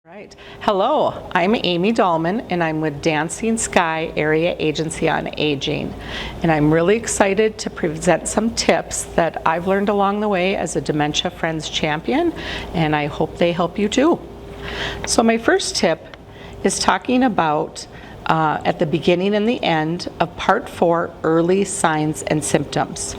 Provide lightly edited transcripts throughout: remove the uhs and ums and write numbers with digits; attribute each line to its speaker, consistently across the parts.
Speaker 1: Right. Hello, I'm Amy Dallman and I'm with Dancing Sky Area Agency on Aging. And I'm really excited to present some tips that I've learned along the way as a Dementia Friends champion, and I hope they help you too. So my first tip is talking about at the beginning and the end of Part 4, Early Signs and Symptoms.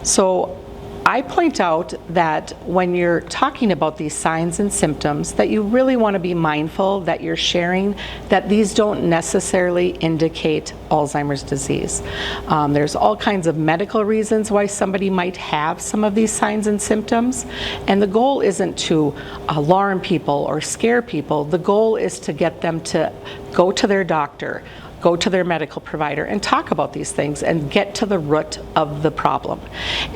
Speaker 1: So I point out that when you're talking about these signs and symptoms, that you really want to be mindful that you're sharing that these don't necessarily indicate Alzheimer's disease. There's all kinds of medical reasons why somebody might have some of these signs and symptoms, and the goal isn't to alarm people or scare people. The goal is to get them to go to their doctor, go to their medical provider and talk about these things and get to the root of the problem.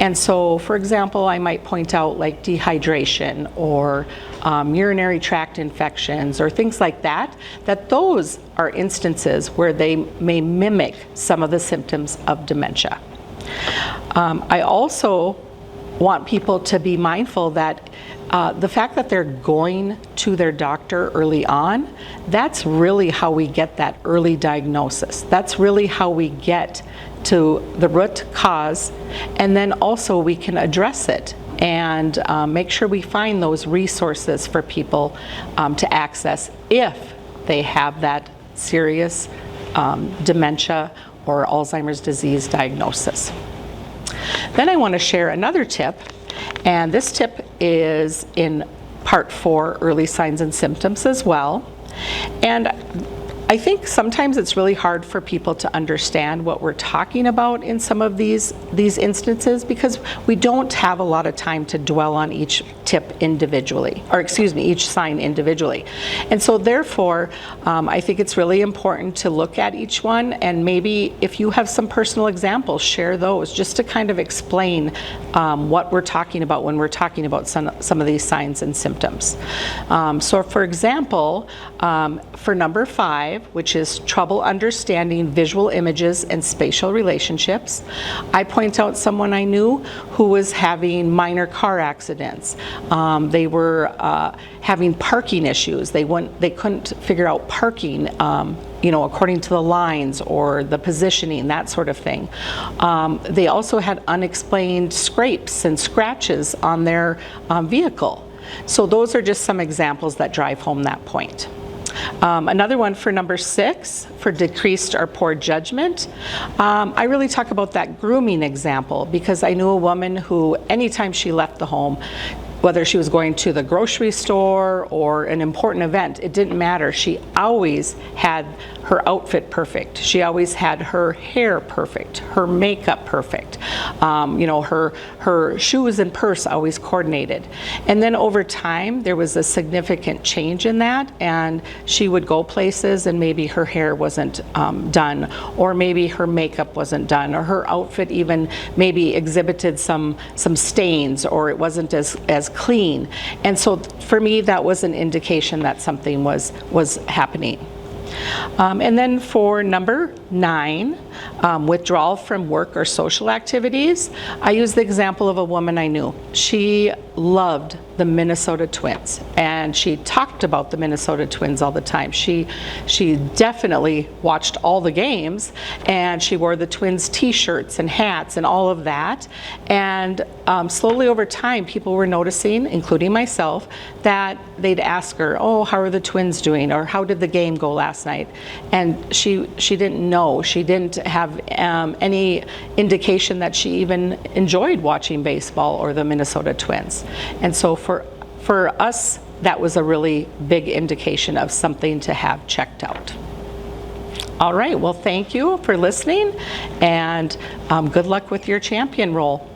Speaker 1: And so, for example, I might point out like dehydration or urinary tract infections or things like that, that those are instances where they may mimic some of the symptoms of dementia. I also want people to be mindful that the fact that they're going to their doctor early on, that's really how we get that early diagnosis. That's really how we get to the root cause, and then also we can address it and make sure we find those resources for people to access if they have that serious dementia or Alzheimer's disease diagnosis. Then I want to share another tip, and this tip is in Part 4, Early Signs and Symptoms as well. And I think sometimes it's really hard for people to understand what we're talking about in some of these instances because we don't have a lot of time to dwell on each tip individually, or excuse me, each sign individually. And so therefore, I think it's really important to look at each one, and maybe if you have some personal examples, share those just to kind of explain what we're talking about when we're talking about some of these signs and symptoms. So for example, for number 5, which is trouble understanding visual images and spatial relationships, I point out someone I knew who was having minor car accidents. They were having parking issues. They couldn't figure out parking, according to the lines or the positioning, that sort of thing. They also had unexplained scrapes and scratches on their vehicle. So those are just some examples that drive home that point. Another one for number 6, for decreased or poor judgment. I really talk about that grooming example because I knew a woman who, anytime she left the home, whether she was going to the grocery store or an important event, it didn't matter. She always had her outfit perfect. She always had her hair perfect, her makeup perfect, her shoes and purse always coordinated. And then over time, there was a significant change in that, and she would go places and maybe her hair wasn't done, or maybe her makeup wasn't done, or her outfit even maybe exhibited some stains, or it wasn't as clean. And so for me, that was an indication that something was happening. And then for number 9, withdrawal from work or social activities, I use the example of a woman I knew. She loved the Minnesota Twins, and she talked about the Minnesota Twins all the time. She definitely watched all the games, and she wore the Twins t-shirts and hats and all of that. And slowly over time, people were noticing, including myself, that they'd ask her, "Oh, how are the Twins doing?" or "How did the game go last night?" And she didn't know. She didn't have any indication that she even enjoyed watching baseball or the Minnesota Twins. And so for us, that was a really big indication of something to have checked out. All right, well, thank you for listening, and good luck with your champion role.